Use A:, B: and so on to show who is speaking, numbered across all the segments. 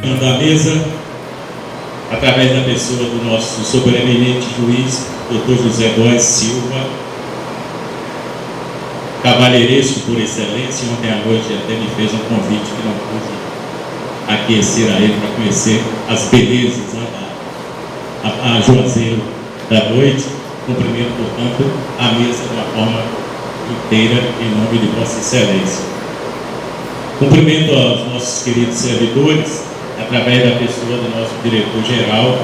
A: Da mesa, através da pessoa do nosso sobreeminente juiz, Dr. José Góes Silva, cavalheiresco por excelência. Ontem à noite até me fez um convite que não pude aquecer a ele para conhecer as belezas a Juazeiro da noite. Cumprimento, portanto, a mesa de uma forma inteira em nome de Vossa Excelência. Cumprimento aos nossos queridos servidores, através da pessoa do nosso diretor-geral,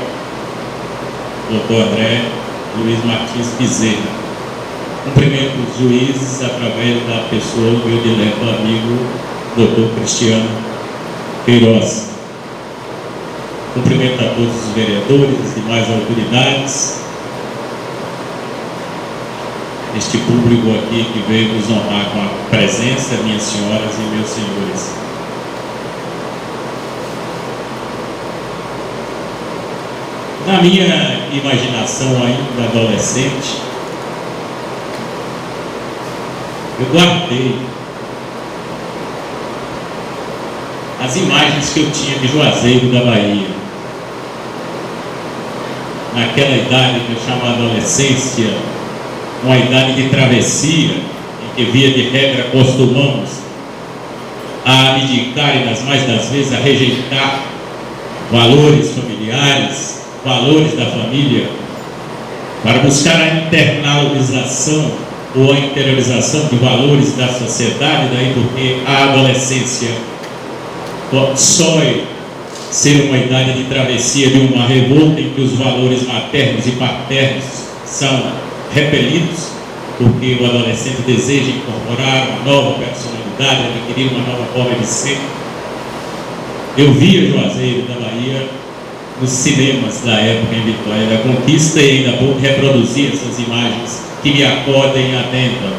A: Dr. André Luiz Martins Bezerra. Cumprimento os juízes, através da pessoa do meu dileto amigo, Dr. Cristiano Queiroz. Cumprimento a todos os vereadores, as demais autoridades, este público aqui que veio nos honrar com a presença, minhas senhoras e meus senhores. Na minha imaginação ainda adolescente, eu guardei as imagens que eu tinha de Juazeiro da Bahia. Naquela idade que eu chamo de adolescência, uma idade de travessia, em que via de regra acostumamos a abdicar e nas mais das vezes a rejeitar valores familiares, valores da família, para buscar a internalização ou a interiorização de valores da sociedade. Daí porque a adolescência só ser uma idade de travessia de uma revolta em que os valores maternos e paternos são repelidos, porque o adolescente deseja incorporar uma nova personalidade, adquirir uma nova forma de ser. Eu via Juazeiro da Bahia nos cinemas da época em Vitória da Conquista e ainda vou reproduzir essas imagens que me acordem e atentam.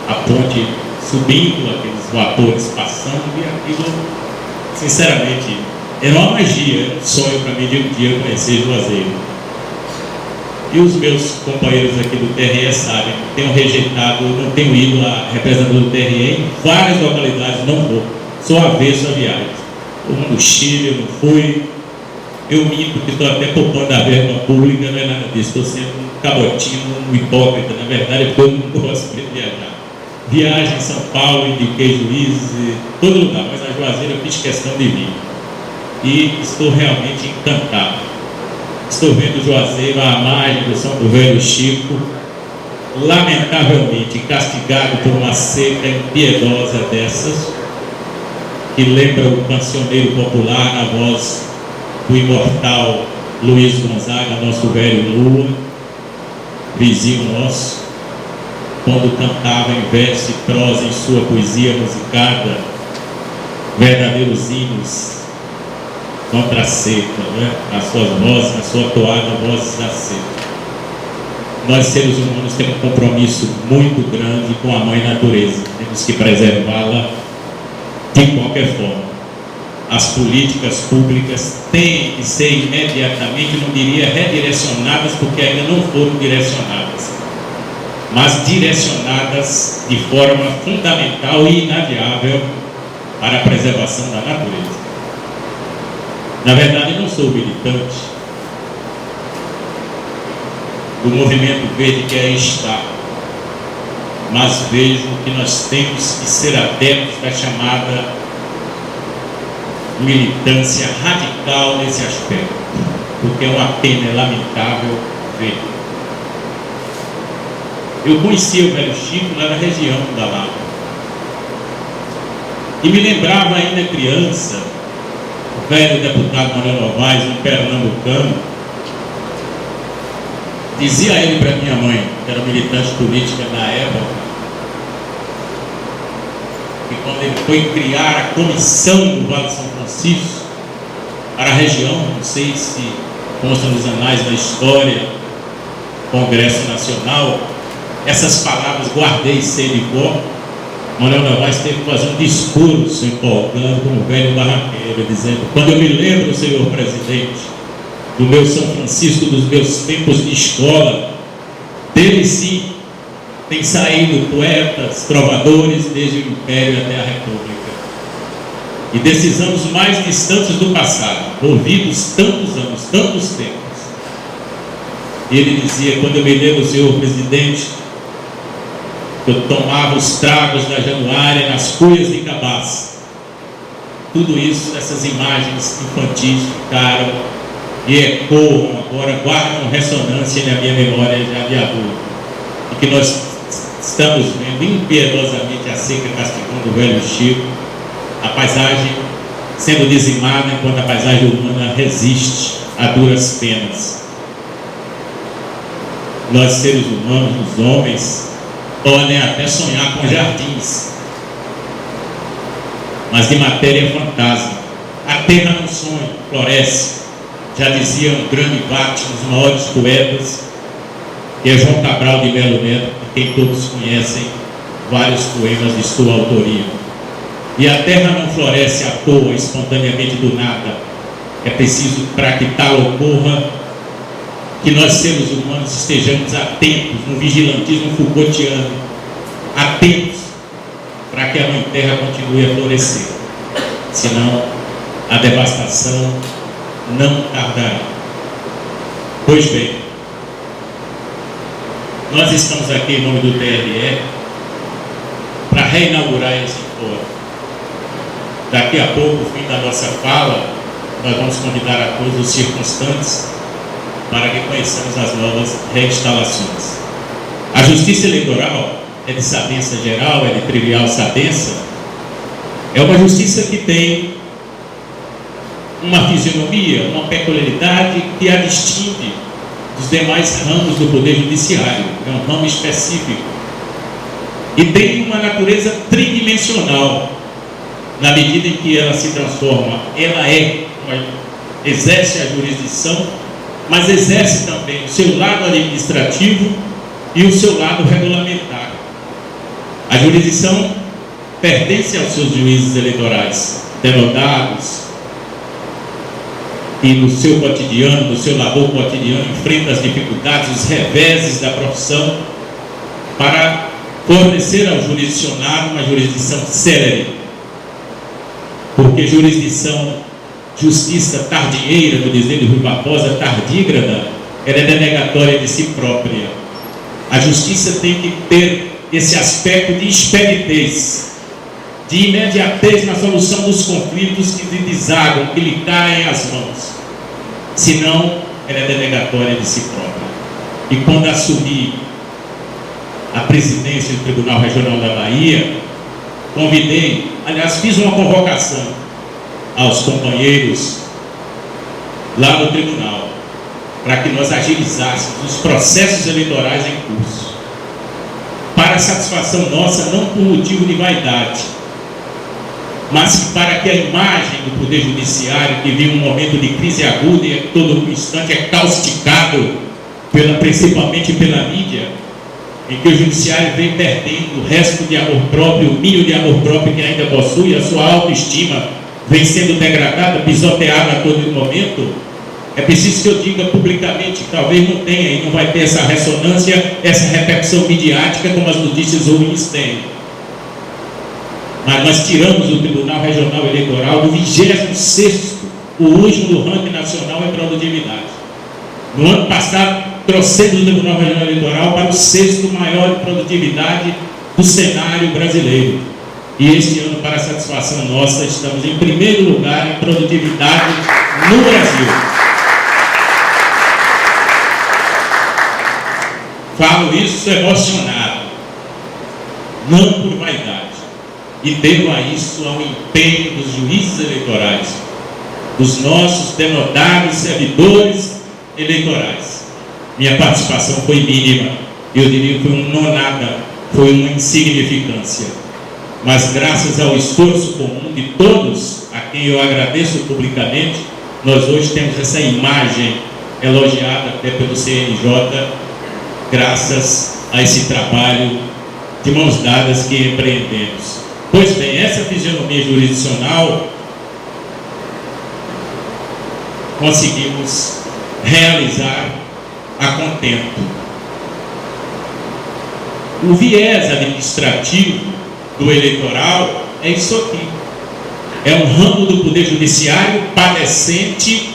A: A ponte subindo, aqueles vapores passando, e aquilo, sinceramente, era uma magia, era um sonho para mim de um dia conhecer Juazeiro. E os meus companheiros aqui do TRE sabem que tenho rejeitado, não tenho ido a representante do TRE em várias localidades, não vou, sou avesso a viagem. Como no Chile, eu não fui. Eu minto porque estou até poupando a verba pública, não é nada disso, estou sendo um cabotino, um hipócrita, na verdade, porque eu não gosto de viajar. Viagem em São Paulo, indiquei juízes, todo lugar, mas a Juazeiro eu fiz questão de vir. E estou realmente encantado. Estou vendo Juazeiro à margem do São do Velho Chico, lamentavelmente castigado por uma seca impiedosa dessas, que lembra o cancioneiro popular na voz do imortal Luiz Gonzaga, nosso velho Lua, vizinho nosso, quando cantava em verso e prosa em sua poesia musicada verdadeiros hinos contra a seca, né? As suas vozes, na sua toada, vozes da seca. Nós, seres humanos, temos um compromisso muito grande com a mãe natureza, temos que preservá-la de qualquer forma. As políticas públicas têm que ser imediatamente, não diria redirecionadas, porque ainda não foram direcionadas, mas direcionadas de forma fundamental e inadiável para a preservação da natureza. Na verdade, eu não sou militante do movimento verde que aí está, mas vejo que nós temos que ser adeptos da chamada militância radical nesse aspecto, porque é uma pena, é lamentável ver. Eu conhecia o Velho Chico lá na região da Lapa e me lembrava ainda criança, o velho deputado Manuel Novaes, um pernambucano, dizia ele para minha mãe, que era militante política na época, que quando ele foi criar a comissão do Vale de São Francisco para a região, não sei se consta nos anais da história, Congresso Nacional, essas palavras guardei sei de cor. Manuel Novaes teve que fazer um discurso empolgando como velho barraqueiro, dizendo: quando eu me lembro, senhor presidente, do meu São Francisco, dos meus tempos de escola, dele sim tem saído poetas, trovadores, desde o Império até a República. e desses anos mais distantes do passado, ouvidos tantos anos, tantos tempos. E ele dizia: quando eu me lembro, senhor presidente, eu tomava os tragos da Januária nas cuias de cabaça. Tudo isso, essas imagens infantis ficaram e ecoam agora, guardam ressonância na minha memória já de adulto. E que nós estamos vendo impiedosamente a seca castigando o velho Chico, a paisagem sendo dizimada enquanto a paisagem humana resiste a duras penas. Nós, seres humanos, os homens, podem até sonhar com jardins, mas de matéria fantasma. A terra não sonha, floresce. Já dizia um grande Vate, um dos maiores poetas, que é João Cabral de Melo Neto, quem todos conhecem vários poemas de sua autoria. E a terra não floresce à toa, espontaneamente do nada. É preciso, para que tal ocorra, que nós, seres humanos, estejamos atentos no vigilantismo Foucaultiano, atentos para que a Mãe Terra continue a florescer. Senão, a devastação não tardará. Pois bem, nós estamos aqui em nome do TRE para reinaugurar esse fórum. Daqui a pouco, no fim da nossa fala, nós vamos convidar a todos os circunstantes para que conheçamos as novas reinstalações. A justiça eleitoral é de sabença geral, é de trivial sabença, é uma justiça que tem uma fisionomia, uma peculiaridade que a distingue dos demais ramos do Poder Judiciário. É um ramo específico e tem uma natureza tridimensional, na medida em que ela se transforma. Ela exerce a jurisdição, mas exerce também o seu lado administrativo e o seu lado regulamentar. A jurisdição pertence aos seus juízes eleitorais, denodados, e no seu cotidiano, no seu labor cotidiano, enfrenta as dificuldades, os reveses da profissão para fornecer ao jurisdicionário uma jurisdição célere. Porque justiça tardieira, do dizer de Rui Barbosa, tardígrada, ela é denegatória de si própria. A justiça tem que ter esse aspecto de expeditez, de imediatez na solução dos conflitos que lhe desagam, que lhe caem às mãos. Senão, ela é denegatória de si própria. E quando assumi a presidência do Tribunal Regional da Bahia, fiz uma convocação aos companheiros lá no tribunal, para que nós agilizássemos os processos eleitorais em curso, para satisfação nossa, não por motivo de vaidade, mas para que a imagem do Poder Judiciário, que vive um momento de crise aguda e a todo instante é causticado principalmente pela mídia, em que o Judiciário vem perdendo o resto de amor próprio, o mínimo de amor próprio que ainda possui, a sua autoestima vem sendo degradada, pisoteada a todo momento. É preciso que eu diga publicamente, talvez não tenha e não vai ter essa ressonância, essa repercussão midiática como as notícias ruins têm. Mas nós tiramos o Tribunal Regional Eleitoral do 26º, o último do ranking nacional em produtividade. No ano passado, trouxemos o Tribunal Regional Eleitoral para o 6º maior em produtividade do cenário brasileiro. E este ano, para a satisfação nossa, estamos em primeiro lugar em produtividade no Brasil. Falo isso emocionado, não por vaidade. E devo a isso ao empenho dos juízes eleitorais, dos nossos denodados servidores eleitorais. Minha participação foi mínima, eu diria que foi um nonada, foi uma insignificância. Mas graças ao esforço comum de todos, a quem eu agradeço publicamente, nós hoje temos essa imagem elogiada até pelo CNJ, graças a esse trabalho de mãos dadas que empreendemos. Pois bem, essa fisionomia jurisdicional conseguimos realizar a contento. O viés administrativo do eleitoral é isso aqui. é um ramo do Poder Judiciário padecente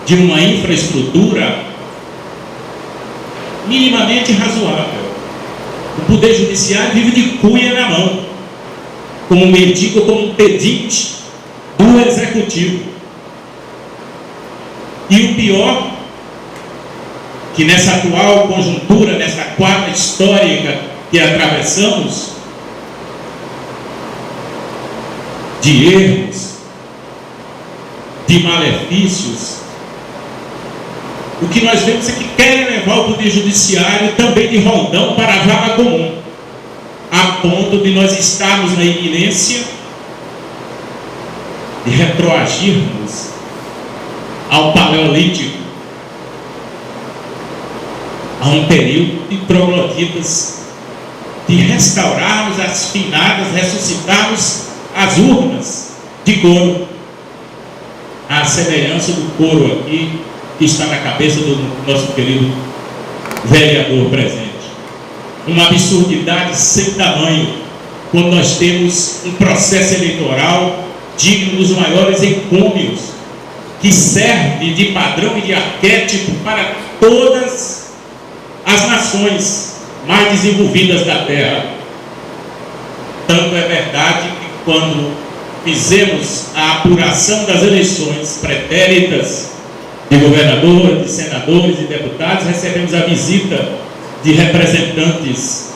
A: de uma infraestrutura minimamente razoável. O Poder Judiciário vive de cuia na mão, como um mendigo, como um pedinte do Executivo. E o pior, que nessa atual conjuntura, nessa quadra histórica que atravessamos, de erros, de malefícios, o que nós vemos é que querem levar o Poder Judiciário também de roldão para a vala comum, a ponto de nós estarmos na iminência de retroagirmos ao Paleolítico, a um período de trogloditas, de restaurarmos as finadas, ressuscitarmos as urnas de couro, à semelhança do couro aqui que está na cabeça do nosso querido vereador presente. Uma absurdidade sem tamanho, quando nós temos um processo eleitoral digno dos maiores encômios, que serve de padrão e de arquétipo para todas as nações mais desenvolvidas da Terra. Tanto é verdade que quando fizemos a apuração das eleições pretéritas de governadores, de senadores e deputados, recebemos a visita de representantes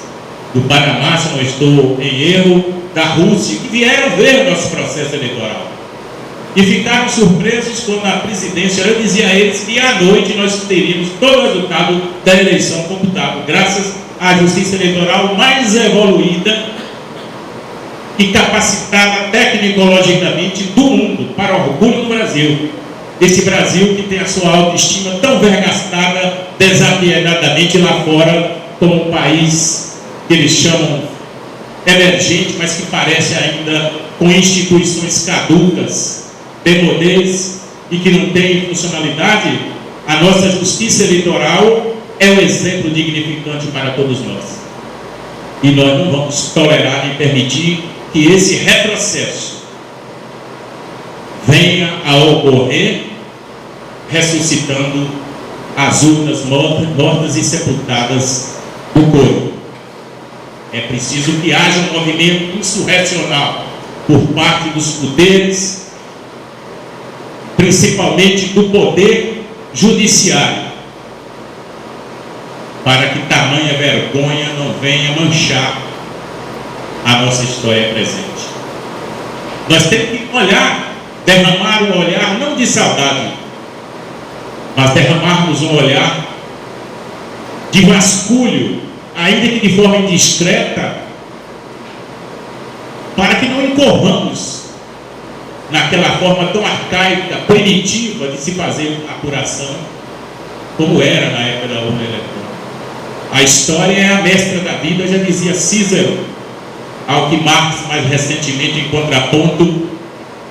A: do Panamá, se não estou em erro, da Rússia, que vieram ver o nosso processo eleitoral. E ficaram surpresos quando a presidência, eu dizia a eles que à noite nós teríamos todo o resultado da eleição computado, graças à justiça eleitoral mais evoluída e capacitada tecnologicamente do mundo, para o orgulho do Brasil. Esse Brasil que tem a sua autoestima tão vergastada desapiedadamente lá fora, como um país que eles chamam emergente, mas que parece ainda com instituições caducas, demodês e que não tem funcionalidade. A nossa justiça eleitoral é um exemplo dignificante para todos nós. E nós não vamos tolerar nem permitir que esse retrocesso venha a ocorrer, ressuscitando as urnas mortas e sepultadas do couro. É preciso que haja um movimento insurrecional por parte dos poderes, principalmente do poder judiciário, para que tamanha vergonha não venha manchar a nossa história presente. Nós temos que olhar, derramar um olhar não de saudade, mas derramarmos um olhar de vasculho, ainda que de forma indiscreta, para que não incorramos naquela forma tão arcaica, primitiva de se fazer apuração, como era na época da urna eletrônica. A história é a mestra da vida, já dizia Cícero, ao que Marx, mais recentemente, em contraponto,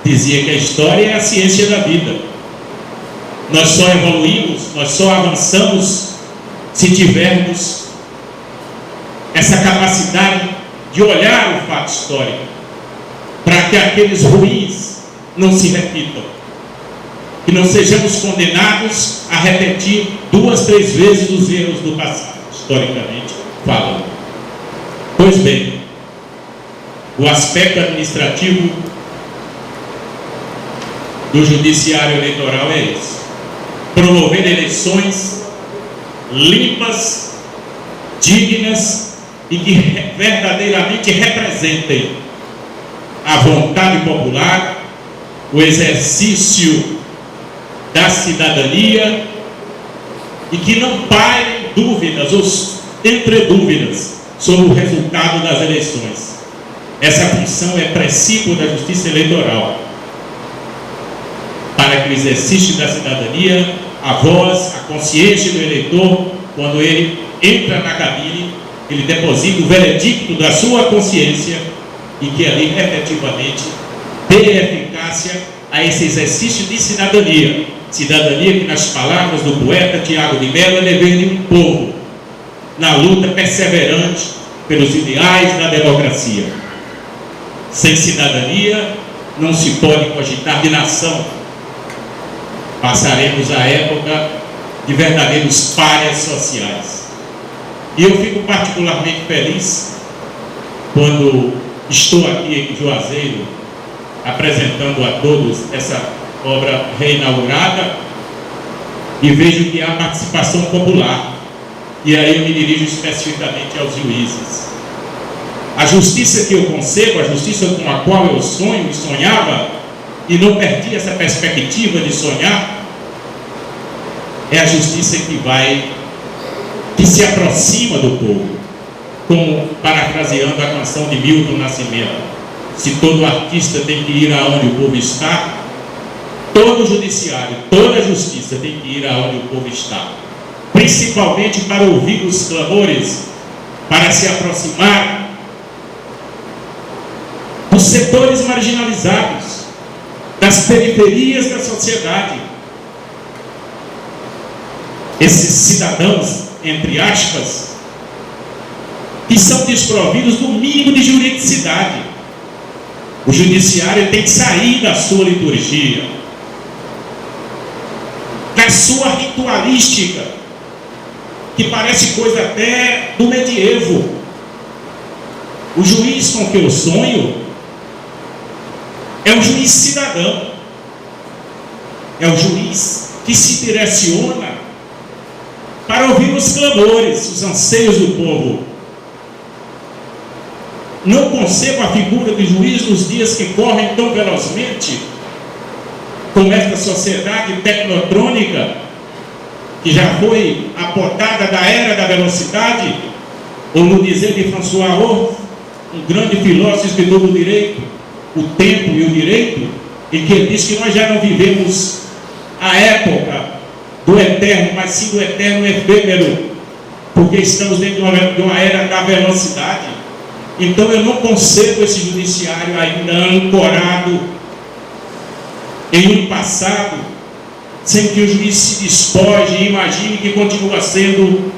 A: dizia que a história é a ciência da vida. Nós só evoluímos, nós só avançamos se tivermos essa capacidade de olhar o fato histórico, para que aqueles ruins não se repitam, que não sejamos condenados a repetir 2, 3 vezes os erros do passado, historicamente falando. Pois bem, o aspecto administrativo do judiciário eleitoral é esse: promover eleições limpas, dignas e que verdadeiramente representem a vontade popular, o exercício da cidadania, e que não pairem dúvidas ou entre dúvidas sobre o resultado das eleições. Essa função é princípio da justiça eleitoral, para que o exercício da cidadania, a voz, a consciência do eleitor, quando ele entra na cabine, ele deposita o veredicto da sua consciência e que ali efetivamente dê eficácia a esse exercício de cidadania. Cidadania que, nas palavras do poeta Tiago de Mello, é dever de um povo na luta perseverante pelos ideais da democracia. Sem cidadania não se pode cogitar de nação. Passaremos a época de verdadeiros párias sociais. E eu fico particularmente feliz quando estou aqui em Juazeiro apresentando a todos essa obra reinaugurada e vejo que há participação popular. E aí eu me dirijo especificamente aos juízes. A justiça que eu concebo, a justiça com a qual eu sonho e sonhava, e não perdi essa perspectiva de sonhar, é a justiça que se aproxima do povo, como parafraseando a canção de Milton Nascimento: se todo artista tem que ir aonde o povo está, todo judiciário, toda justiça tem que ir aonde o povo está, principalmente para ouvir os clamores, para se aproximar dos setores marginalizados, das periferias da sociedade. Esses cidadãos, entre aspas, que são desprovidos do mínimo de juridicidade. O judiciário tem que sair da sua liturgia, da sua ritualística, que parece coisa até do medievo. O juiz com que eu sonho é o juiz cidadão, é o juiz que se direciona para ouvir os clamores, os anseios do povo. Não concebo a figura do juiz nos dias que correm tão velozmente, com esta sociedade tecnotrônica, que já foi apotada da era da velocidade, ou no dizer de François Hobbes, um grande filósofo e escritor do direito, o tempo e o direito, em que ele diz que nós já não vivemos a época do eterno, mas sim do eterno efêmero, porque estamos dentro de uma era da velocidade. Então eu não concebo esse judiciário ainda ancorado em um passado, sem que o juiz se despoje e imagine que continua sendo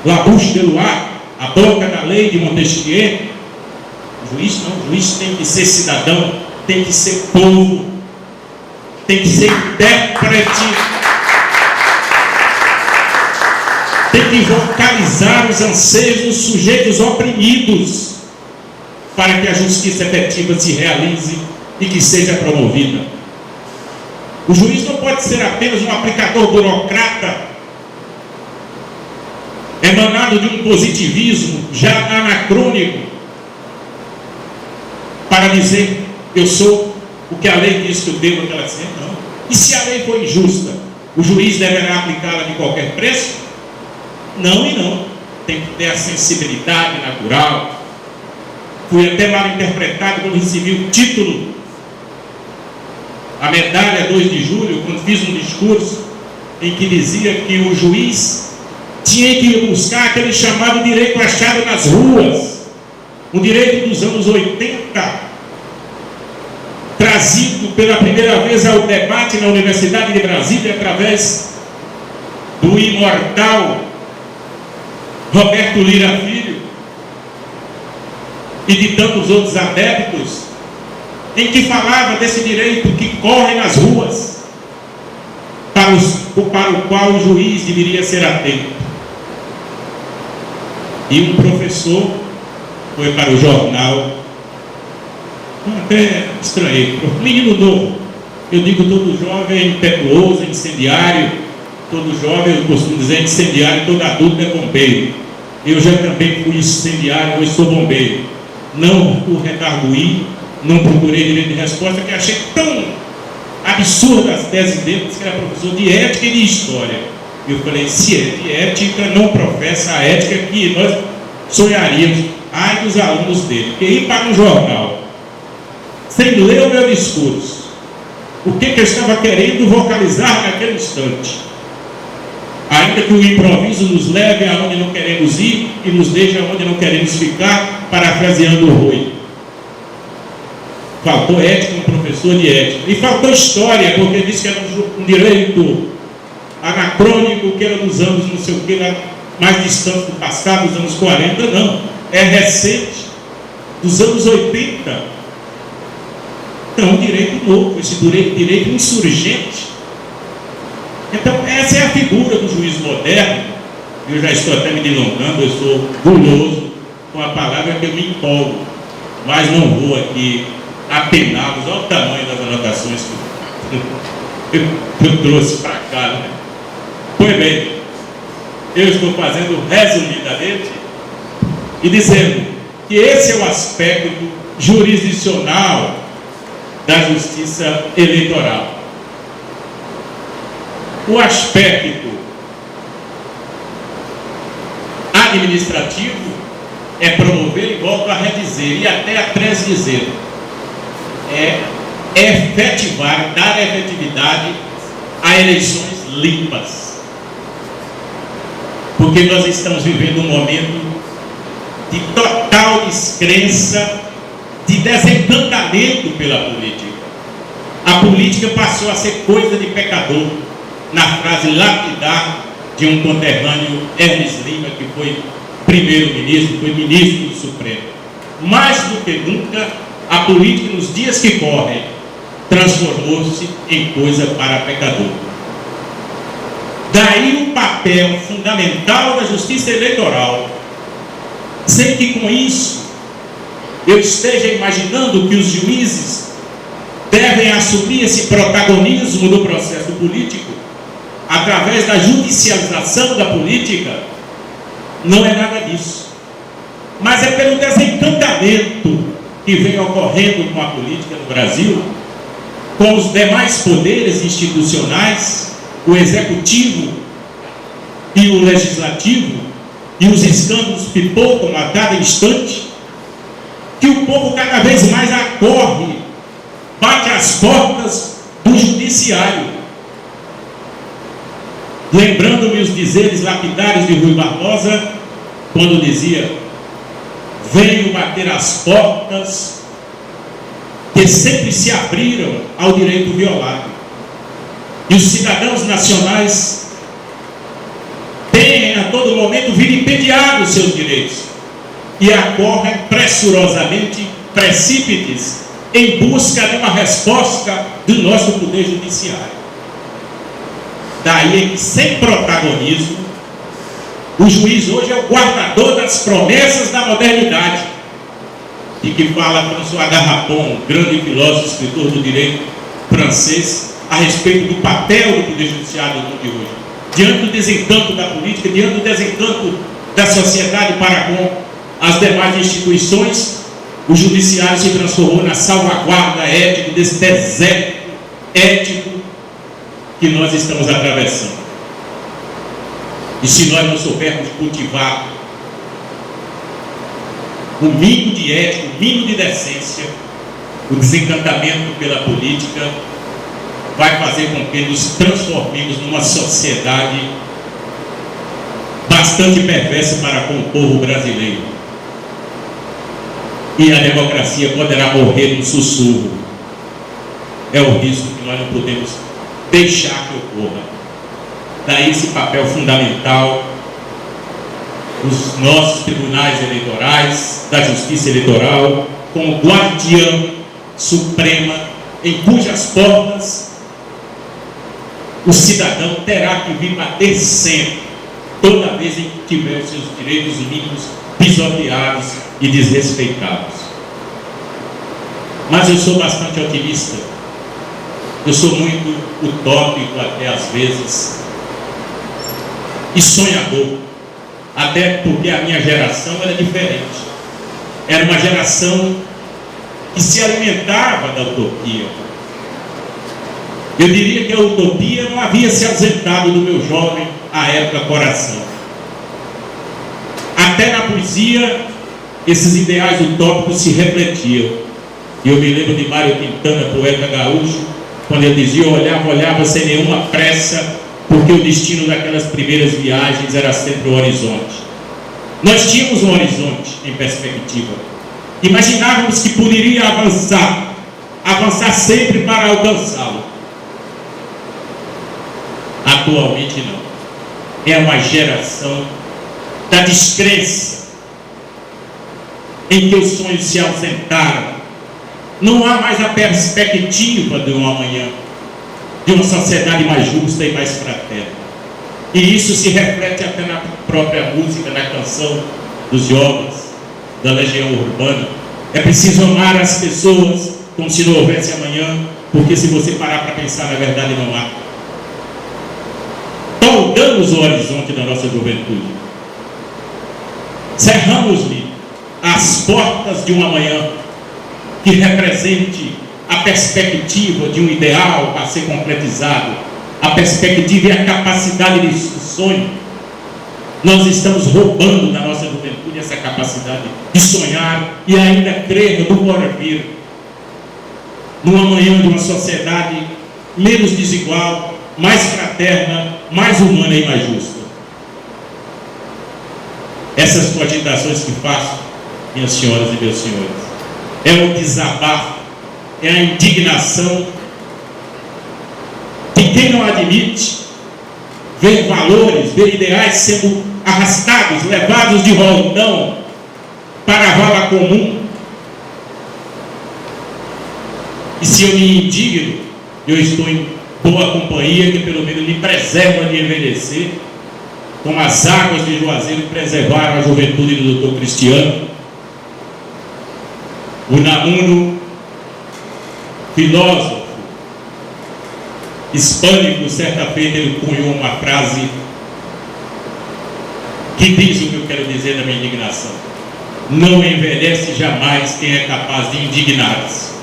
A: la bouche de Loire, a boca da lei de Montesquieu. O juiz não, o juiz tem que ser cidadão, tem que ser povo, tem que ser intérprete, tem que vocalizar os anseios dos sujeitos oprimidos, para que a justiça efetiva se realize e que seja promovida. O juiz não pode ser apenas um aplicador burocrata, emanado de um positivismo já anacrônico, para dizer: eu sou o que a lei diz que eu devo aquela ser. Não. E se a lei for injusta, o juiz deverá aplicá-la de qualquer preço? Não e não. Tem que ter a sensibilidade natural. Fui até mal interpretado quando recebi o título, a medalha 2 de julho, quando fiz um discurso em que dizia que o juiz tinha que buscar aquele chamado direito achado nas ruas, o direito dos anos 80, trazido pela primeira vez ao debate na Universidade de Brasília através do imortal Roberto Lira Filho e de tantos outros adeptos, em que falava desse direito que corre nas ruas, para o qual o juiz deveria ser atento. E um professor foi para o jornal, até estranhei, menino novo, eu digo todo jovem impetuoso, incendiário, todo jovem, eu costumo dizer incendiário, todo adulto é bombeiro. Eu já também fui incendiário, hoje sou bombeiro. Não o redarguí, não procurei direito de resposta, que achei tão absurda as teses dele, que era professor de ética e de história. Eu falei: se é de ética, não professa a ética que nós sonharíamos. Ai dos alunos dele, que ir para um jornal, sem ler o meu discurso, o que eu estava querendo vocalizar naquele instante, ainda que o improviso nos leve aonde não queremos ir e nos deixe aonde não queremos ficar, parafraseando o Rui. Faltou ética, um professor de ética, e faltou história, porque disse que era um direito anacrônico, que era dos anos não sei o que, mais distante do passado, dos anos 40, não, é recente, dos anos 80. Então, um direito novo, esse direito insurgente. Então, essa é a figura do juiz moderno. Eu já estou até me delongando, eu sou guloso com a palavra que eu me empolgo, mas não vou aqui apená-los ao tamanho das anotações que eu trouxe para cá, né? Pois bem, eu estou fazendo resumidamente e dizendo que esse é o aspecto jurisdicional da justiça eleitoral. O aspecto administrativo é promover, e volto a redizer, e até a transdizer, é efetivar, dar efetividade a eleições limpas. Porque nós estamos vivendo um momento de total descrença, de desencantamento pela política. A política passou a ser coisa de pecador, na frase lapidar de um conterrâneo, Hermes Lima, que foi primeiro-ministro, foi ministro do Supremo. Mais do que nunca, a política nos dias que correm transformou-se em coisa para pecador. Daí o papel fundamental da justiça eleitoral, sem que com isso eu esteja imaginando que os juízes devem assumir esse protagonismo do processo político através da judicialização da política. Não é nada disso, mas é pelo desencantamento que vem ocorrendo com a política no Brasil, com os demais poderes institucionais, o executivo e o legislativo, e os escândalos pipocam a cada instante, que o povo cada vez mais acorre, bate às portas do judiciário. Lembrando-me os dizeres lapidares de Rui Barbosa, quando dizia: venho bater às portas que sempre se abriram ao direito violado. E os cidadãos nacionais têm a todo momento vilipendiado os seus direitos e acorrem pressurosamente, precípites, em busca de uma resposta do nosso poder judiciário. Daí é que, sem protagonismo, o juiz hoje é o guardador das promessas da modernidade, de que fala François Garrapon, grande filósofo, escritor do direito francês, a respeito do papel do poder judiciário no mundo de hoje. Diante do desencanto da política, diante do desencanto da sociedade para com as demais instituições, o judiciário se transformou na salvaguarda ética desse deserto ético que nós estamos atravessando. E se nós não soubermos cultivar o mínimo de ética, o mínimo de decência, o desencantamento pela política vai fazer com que nos transformemos numa sociedade bastante perversa para com o povo brasileiro. E a democracia poderá morrer no sussurro. É o risco que nós não podemos deixar que ocorra. Daí esse papel fundamental dos nossos tribunais eleitorais, da justiça eleitoral, como guardiã suprema, em cujas portas o cidadão terá que vir bater sempre, toda vez em que tiver os seus direitos mínimos pisoteados e desrespeitados. Mas eu sou bastante otimista, eu sou muito utópico até às vezes, e sonhador, até porque a minha geração era diferente. Era uma geração que se alimentava da utopia. Eu diria que a utopia não havia se ausentado do meu jovem, à época, coração. Até na poesia, esses ideais utópicos se refletiam. E eu me lembro de Mário Quintana, poeta gaúcho, quando ele dizia: eu olhava sem nenhuma pressa, porque o destino daquelas primeiras viagens era sempre o horizonte. Nós tínhamos um horizonte em perspectiva. Imaginávamos que poderia avançar sempre para alcançá-lo. Atualmente não. É uma geração da descrença, em que os sonhos se ausentaram, Não há mais a perspectiva de um amanhã, de uma sociedade mais justa e mais fraterna. E isso se reflete até na própria música, na canção dos jovens da Legião Urbana. É preciso amar as pessoas como se não houvesse amanhã, porque se você parar para pensar, na verdade não há. Toldamos o horizonte da nossa juventude. Cerramos-lhe as portas de um amanhã que represente a perspectiva de um ideal a ser concretizado, a perspectiva e a capacidade de sonho. Nós estamos roubando da nossa juventude essa capacidade de sonhar e ainda crer no porvir, no amanhã de uma sociedade menos desigual, mais fraterna, mais humana e mais justa. Essas cogitações que faço, minhas senhoras e meus senhores, é o desabafo, é a indignação de quem não admite ver valores, ver ideais sendo arrastados, levados de roldão para a vala comum. E se eu me indigno, eu estou em boa companhia, que pelo menos me preserva de envelhecer, como as águas de Juazeiro preservaram a juventude do doutor Cristiano. O Unamuno, filósofo hispânico, certa feita ele cunhou uma frase que diz o que eu quero dizer da minha indignação: não envelhece jamais quem é capaz de indignar-se.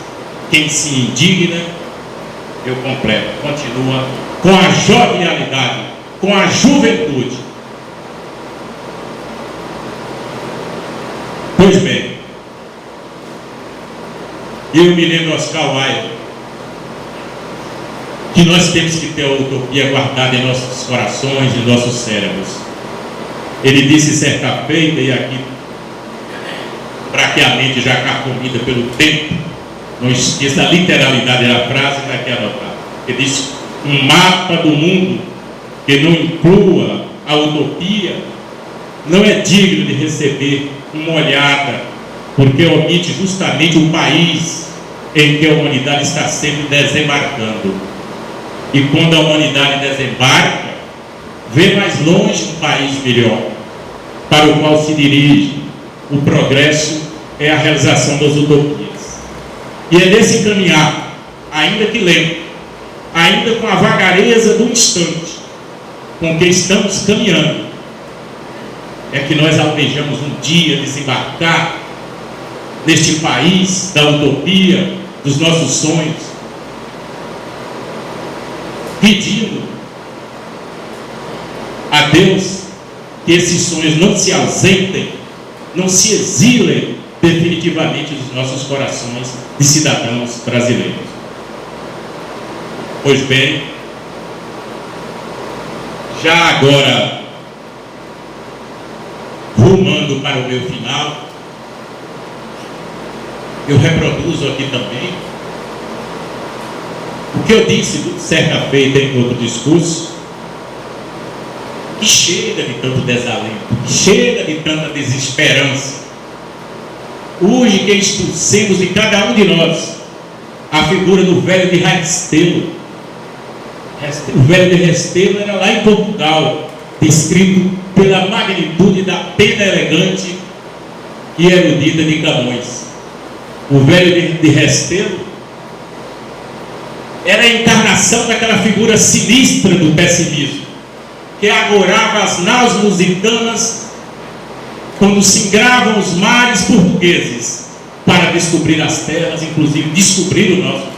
A: Quem se indigna, eu completo, continua com a jovialidade, com a juventude. Pois bem, eu me lembro Oscar Wilde, que nós temos que ter a utopia guardada em nossos corações e nossos cérebros. Ele disse certa feita, e aqui, para que a mente já carcomida pelo tempo, não esqueça a literalidade da frase, está aqui anotada. Ele disse: um mapa do mundo que não inclua a utopia não é digno de receber uma olhada, porque omite justamente o país em que a humanidade está sempre desembarcando. E quando a humanidade desembarca, vê mais longe um país melhor, para o qual se dirige. O progresso é a realização das utopias. E é nesse caminhar, ainda que lento, ainda com a vagareza do instante com que estamos caminhando, é que nós almejamos um dia desembarcar neste país da utopia, dos nossos sonhos, pedindo a Deus que esses sonhos não se ausentem, não se exilem definitivamente dos nossos corações de cidadãos brasileiros. Pois bem, já agora, rumando para o meu final, eu reproduzo aqui também o que eu disse certa feita em outro discurso, que chega de tanto desalento, que chega de tanta desesperança. Urge que expulsemos de cada um de nós a figura do velho de Restelo. O velho de Restelo era lá em Portugal, descrito pela magnitude da pena elegante e erudita de Camões. O velho de Restelo era a encarnação daquela figura sinistra do pessimismo, que agorava as naus lusitanas quando singravam os mares portugueses para descobrir as terras, inclusive descobrir o nosso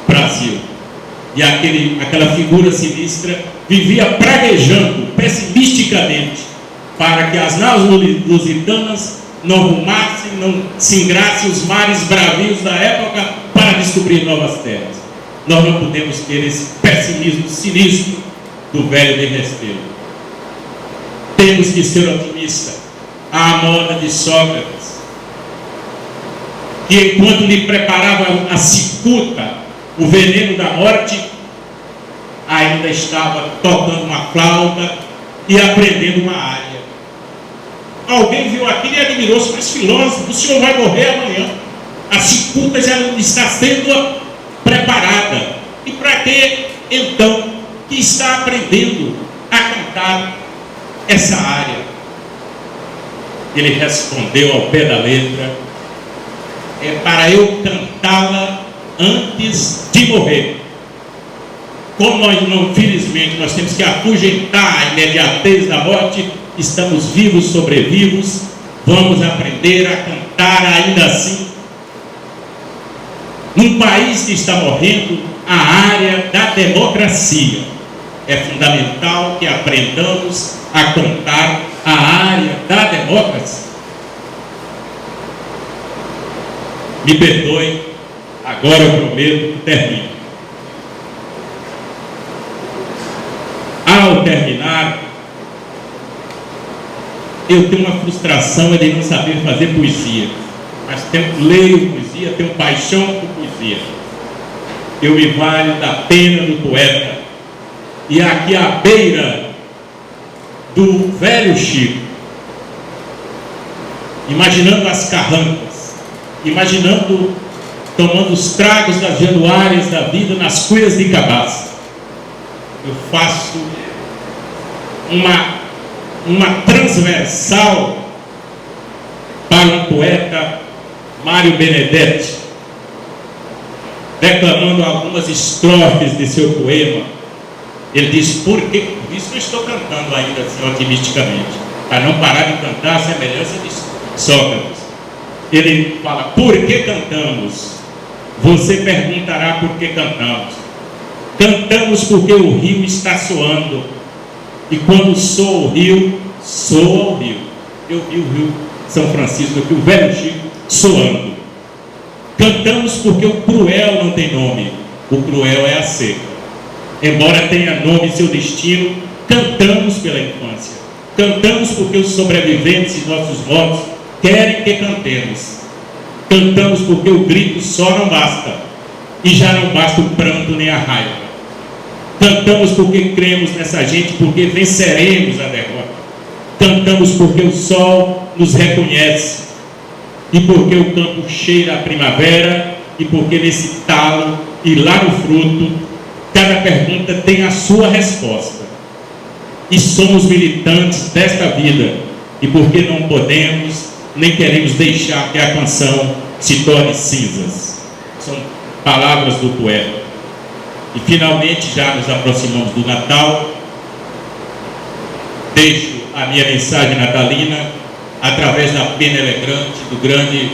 A: Brasil. E aquela figura sinistra vivia praguejando pessimisticamente para que as naus lusitanas não rumassem, não singrassem os mares bravios da época para descobrir novas terras. Nós não podemos ter esse pessimismo sinistro do velho de Restelo. Temos que ser otimistas, à moda de Sócrates, que enquanto lhe preparava a cicuta, o veneno da morte, ainda estava tocando uma flauta e aprendendo uma área. Alguém viu aquilo e admirou-se: mas filósofo, o senhor vai morrer amanhã. A cicuta já não está sendo preparada. E para que, então, que está aprendendo a cantar essa área? Ele respondeu ao pé da letra: é para eu cantá-la antes de morrer. Como nós, infelizmente, nós temos que afugentar a imediatez da morte, estamos vivos, sobrevivos, vamos aprender a cantar ainda assim. Num país que está morrendo, a área da democracia, é fundamental que aprendamos a cantar a área da democracia. Me perdoe, agora eu prometo que termino. Ao terminar, eu tenho uma frustração de não saber fazer poesia, mas leio poesia, tenho paixão por poesia. Eu me valho da pena do poeta. E aqui à beira do velho Chico, imaginando as carrancas, imaginando tomando os tragos das januárias da vida nas cuias de cabaça, eu faço uma transversal para um poeta, Mário Benedetti, declamando algumas estrofes de seu poema. Ele diz: por que? Por isso que eu estou cantando ainda assim otimisticamente, para não parar de cantar a semelhança de Sócrates. Ele fala: por que cantamos? Você perguntará por que cantamos. Cantamos porque o rio está soando, e quando soa o rio, soa o rio. Eu vi o rio São Francisco, eu vi o velho Chico soando. Cantamos porque o cruel não tem nome, o cruel é a seca. Embora tenha nome seu destino, cantamos pela infância. Cantamos porque os sobreviventes e nossos mortos querem que cantemos. Cantamos porque o grito só não basta, e já não basta o pranto nem a raiva. Cantamos porque cremos nessa gente, porque venceremos a derrota. Cantamos porque o sol nos reconhece, e porque o campo cheira a primavera, e porque nesse talo e lá no fruto, cada pergunta tem a sua resposta. E somos militantes desta vida, e porque não podemos, nem queremos deixar que a canção se torne cinzas. São palavras do poeta. E finalmente já nos aproximamos do Natal. Deixo a minha mensagem natalina através da pena elegante do grande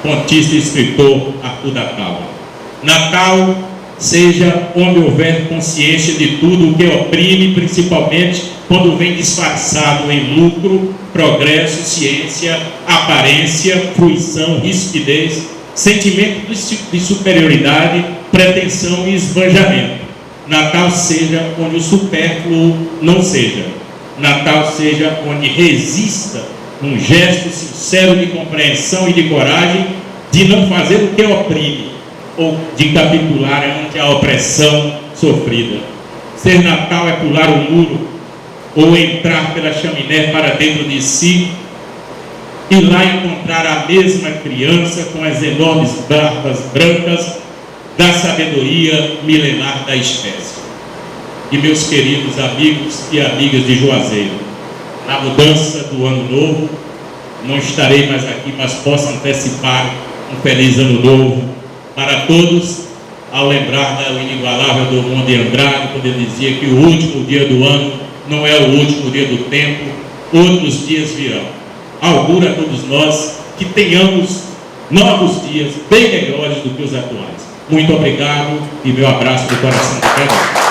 A: contista e escritor Arthur da Câmara. Natal seja onde houver consciência de tudo o que oprime, principalmente quando vem disfarçado em lucro, progresso, ciência, aparência, fruição, rispidez, sentimento de superioridade, pretensão e esbanjamento. Natal seja onde o supérfluo não seja. Natal seja onde resista um gesto sincero de compreensão e de coragem de não fazer o que oprime, ou de capitular ante a opressão sofrida. Ser Natal é pular o muro, ou entrar pela chaminé para dentro de si, e lá encontrar a mesma criança com as enormes barbas brancas da sabedoria milenar da espécie. E meus queridos amigos e amigas de Juazeiro, na mudança do ano novo, não estarei mais aqui, mas posso antecipar um feliz ano novo para todos, ao lembrar do inigualável Drummond de Andrade, quando ele dizia que o último dia do ano não é o último dia do tempo, outros dias virão. Auguro a todos nós que tenhamos novos dias bem melhores do que os atuais. Muito obrigado e meu abraço do coração de cada um.